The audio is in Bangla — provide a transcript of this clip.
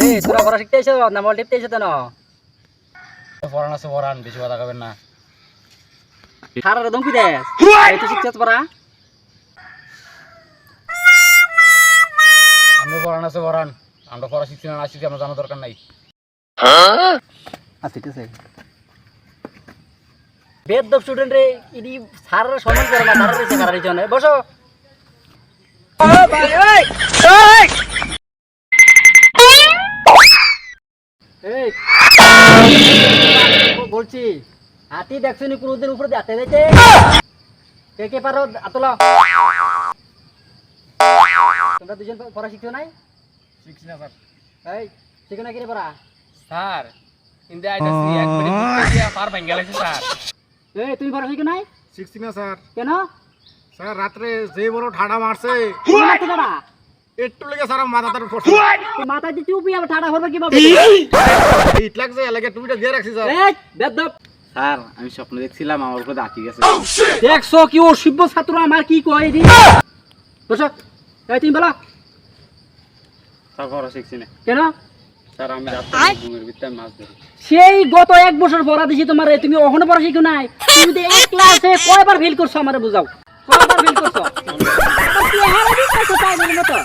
রে তোরা পড়া শিখতে এসেছ না মোবাইল টিপতে এসেছ না পড়ান আছে পড়ান, বেশি কথা কবেন না। সারা দম কি দেস এই তো শিখতেছ পড়া আমরা পড়ান আছে পড়ান, আমরা পড়া শিখছি না শিখছি আমার জানার দরকার নাই। আচ্ছা ঠিক আছে বেদ স্টুডেন্ট রে ইডি সারা সম্মান করে না সারা রেছে কারা রেছে না বসো ও ভাই এই বলছি হাতি দেখছনি কোনদিন উপরে দিয়ে হাতে দিতে কে কে পারো আতলা তোমরা দুজন পড়া শিখছো নাই শিখছি না স্যার। এই শিখো না কি রে পড়া স্যার ইন্দে আইতাছি এক মিনিট বুঝতে দিয়া পার ভাঙ গেছে স্যার। এই তুমি পড়া শিখো নাই শিখছি না স্যার। কেন স্যার রাত্রে যে বড় ঠাডা মারছে তুমি মারতে দাঁড়া একটু লেগে স্যার মাথা তার পড়ছে। মাথা দিয়ে চুপি আবার ঠাডা করবে কিভাবে হিট লাগছে এলাকে টুপিটা দিয়ে রাখছি স্যার। এই বেদব স্যার আমি স্বপ্ন দেখছিলাম আমার উপরে দাঁতি গেছে। দেখছো কি ও শিব্য ছাত্র আমার কি কয় দি বসো এই তুমি বলো স্যার পড়া শিখছি না। কেন স্যার আমি রাত্রে ঘুমের ভিতরে মাছ ধরি। সেই গত এক বছর পড়া দিছি তোমার তুমি ওখানে পড়া শিখো নাই তুমি তো এক ক্লাসে কয়বার ফেল করছো আমারে বুঝাও কয়বার ফেল করছো তুই হারা দিছ তাই মতো